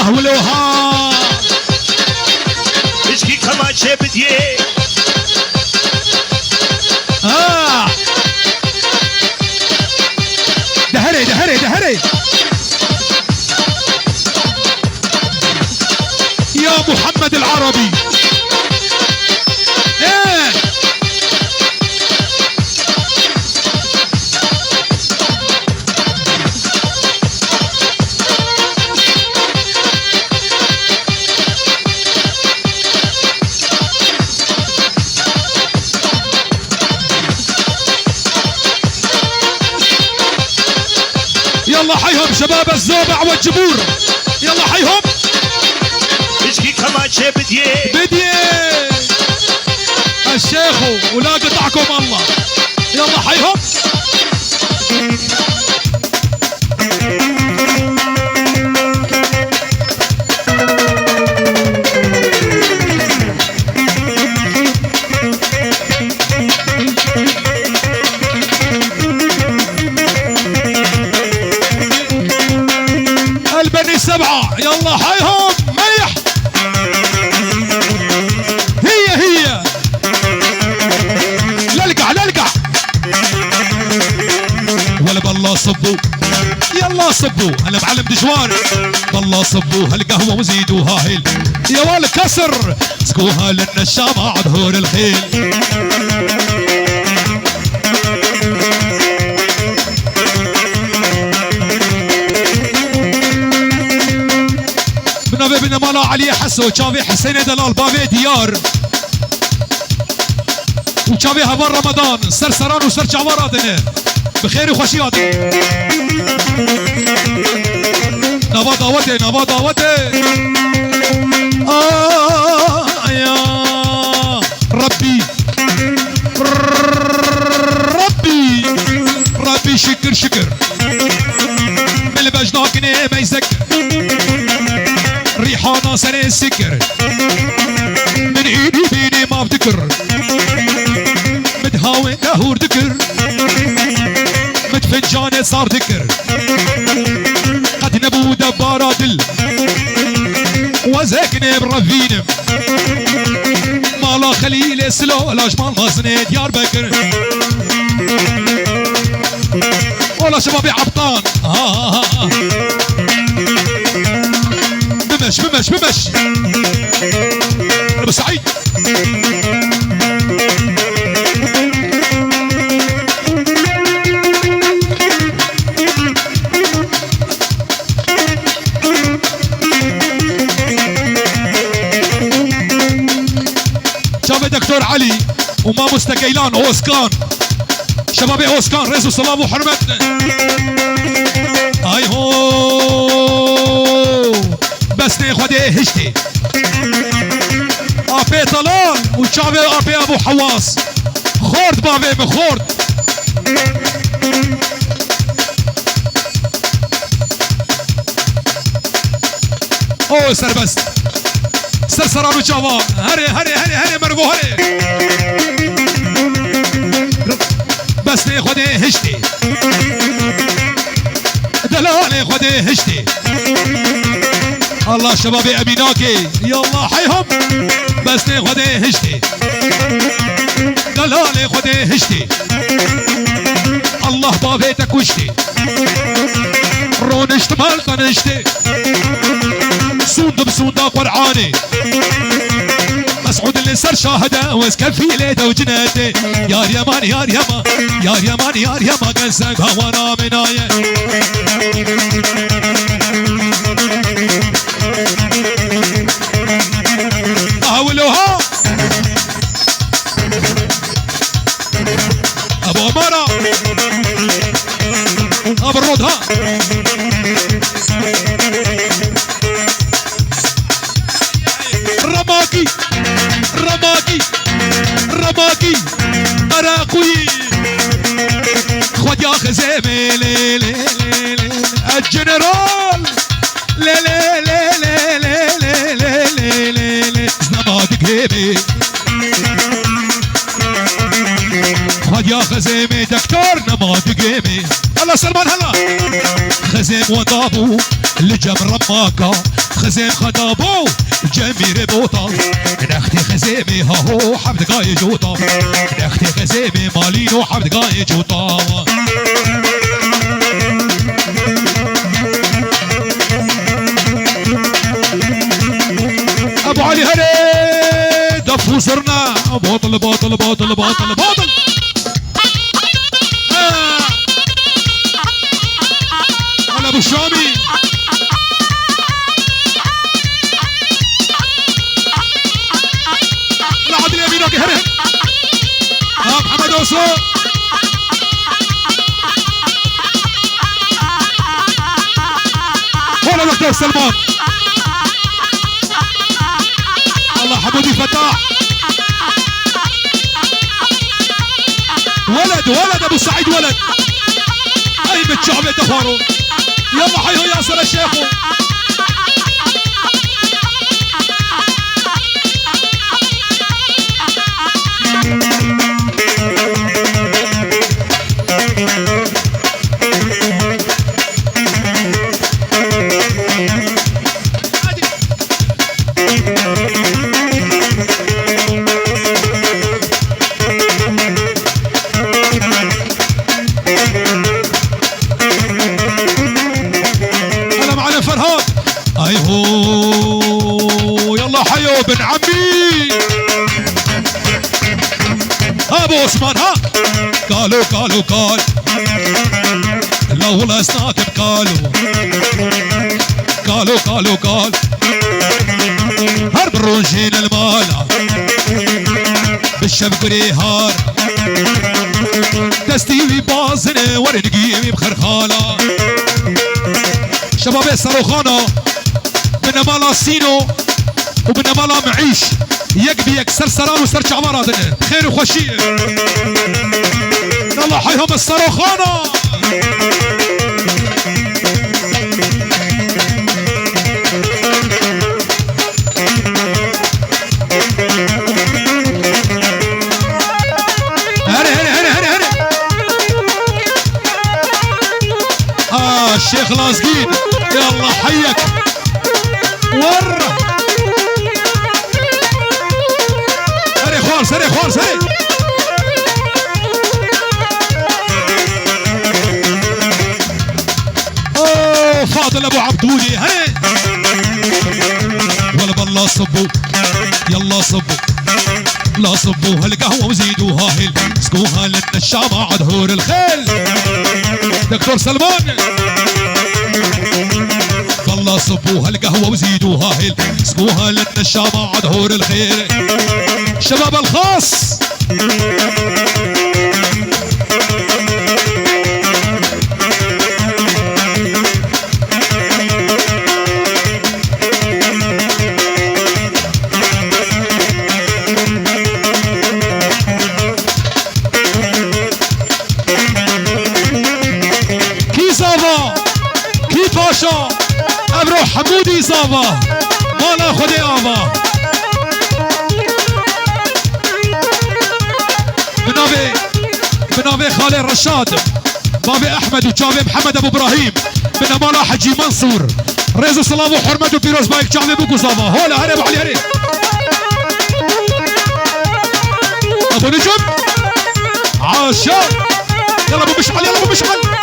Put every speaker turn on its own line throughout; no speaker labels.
اهولوها
اشكي كمان شبديه
دهري دهري دهري يا محمد العربي. ايه يلا حيهم شباب الزوبع والجبور، يلا حيهم.
اشكي كمان شبديه
بديه الشيخ ولا قطعكم الله، يلا حيهم. البني سبعة يلا حيهم ميح. هي للقع للقع ولا بالله صبوا، يلا صبوا انا معلم دجوان. بالله صبوا هالقهوة وزيدوها هيل يا ولد كسر، سقوها للنشامة عظهور الخيل. بنا مالا علي حسو تشافي حسين دلال بافي ديار وتشافي هبار رمضان سرسران وسر جواراتنا بخير وخشيات. نبا دعوتي نبا دعوتي يا ربي ربي ربي شكر شكر من البجناكني ما يسكر ريحانة سنة السكر من ايدي بيني ما بذكر متهاون دهور ذكر متفنجاني صار ذكر قد نبو دبارة دل وزكني برفينم مالا خليل سلو لاجمال غزني ديار بكر والله شبابي عبطان بمش ابو سعيد شباب دكتور علي وما مستقيلان اوسكان شبابي اوسكان رئيس الصلاة وحرمت اي هو بس ناخد هشتي ابي طلال وشافي ابي ابو حواس خورد بابي بخورد اوه سربست سرسران وشافا هري هري هري هري مربو هري بس ناخد هشتي دلال ناخد هشتي الله شبابي اميناكي يلا حيهم بس ناخذ هشتي دلالي خذ هشتي الله بابيتك وشتي رون اشتمال طنشتي سوند بسوندا قرعاني مسعود اللي صار شاهده واسكفي ليته وجناتي يا اليمان يا اليمان يا اليمان يا اليمان قنسك هوانا منايه اهولوها ابو عماره ابو الرودها رماكي رماكي رماكي اراقوي خد يا خزيمي لي لي لي الجنرال لي لي لي لي لي لي لي لي زنباتك هيبي خد يا خزيمي دكتور نماذج جيمي الله سلمان هلا خزيمي خزيم وضابو لجم رماكا خزيم خطابو جمير بوطا نختي خزيمي هاهو حمد قاي جوطا نختي خزيمي مالينو حمد قاي جوطا ابو علي هني دفو صرنا باطل باطل باطل باطل باطل على ابو الشامي العدل يمينك هرب محمد اوسو هلا دكتور سلمان الله حمودي فتاح ولد ابو سعيد ولد اي بالشعب دفارو يلا حيو ياسر الشيخو بن عمي ابو عثمان ها قالوا لا والله سناكب قالوا هرب الرنجين المالا بالشبقري هار تستيوي بازنه ورنقيمي بخرخاله شباب الصاروخانه من مالا سينو ومن مالا معيش يقبي يكسر سران وسر شعبارات خير وخشيه الله حيهم الصاروخانه الشيخ لازقين يلا حيك ور سري خوار سري اوه فاضل ابو عبدولي هي ولا بالله صبوا يلا صبوا لا صبوا هالقهوه وزيدوها هيل سقوها لنا الشامع عدهور الخيل دكتور سلمان والله صبوا هالقهوه وزيدوها هيل سقوها لنا الشامع عدهور الخيل شباب الخاص كي صافا كي باشا ابرو حمودي صافا ما ناخذ ابا بنابي خالد رشاد بابي احمد وجابي محمد ابو ابراهيم من امالا حجي منصور ريزو سلام وحرمه وبيروز بايك جابي بوكو صافا هولا هرب علي هرب ابو نجم عاشر يلا ابو مشعل يلا ابو مشعل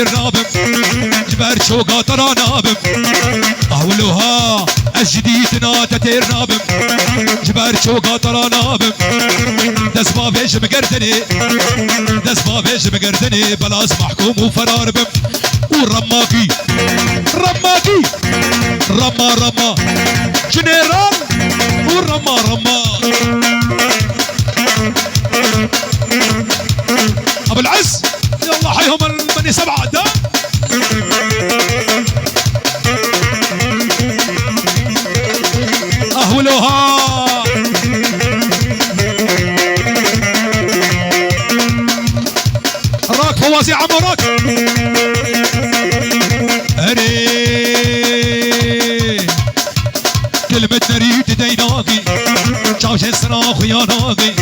الرابم جبر شوقا ترى نابم اولوها الجديد ناتتي الرابم جبر شوقا ترى نابم دس ما فيش مقردني دس ما فيش مقردني بلاس محكوم وفرار بم والرماقي رماقي رما جنرال والرما ابو العز يلا حيهم المني 7 ده اهولوها راك فوازي عمو راك هري كلمة نريد ديناقي شاوش الصراخ يا ناقي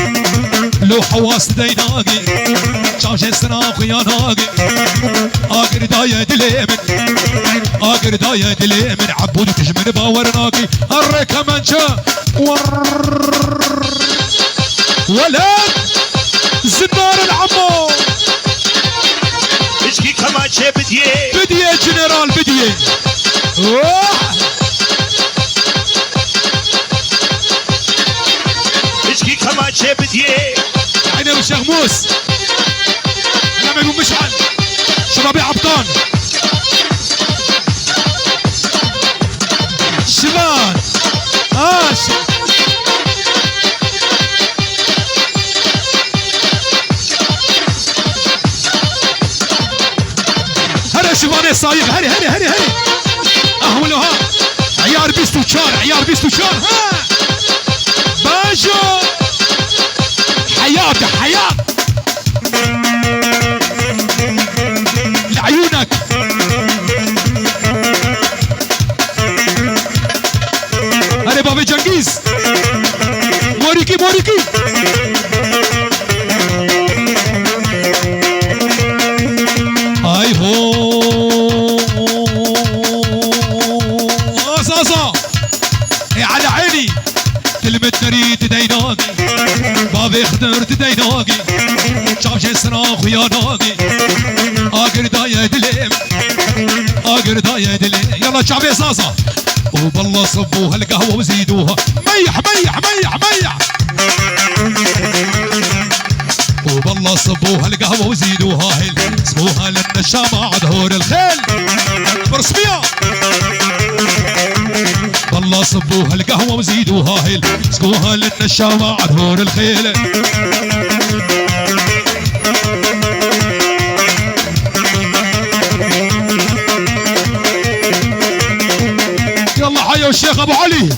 لو حواس ديناقي شاوش الصراخ يا ناقي اقر داية دليمن اقر داية دليمن عبود تجمن باور ناقي هري كمان شا ولد زنار العمو
اشكي كمانشة بديه
بديه جنرال بديه
اشكي كمانشة بديه
عيني والشغموس لما يقوم مشعل شبابي عبطان شبان هري شباني صايغ هري هري هري هري اهولو ها عيار بيستو شار عيار بيستو شار ها باجو حياتي حياة لعيونك هري بابي جنجيز موريكي موريكي اي هو صاصا على عيني كلمة نريد ديناقي بابي خدرت ديناقي شامش الصراخ يا ناقي اقر داية دليم اقر داية دليم يلا شعبي صاصا وبالله صبوها القهوة وزيدوها ميح ميح ميح ميح وبالله صبوها القهوة وزيدوها هل اسموها للنشامة عدهور الخيل برسمية والله صبوها القهوة وزيدوها هل اسموها للنشامة عدهور الخيل يلا حيا الشيخ ابو علي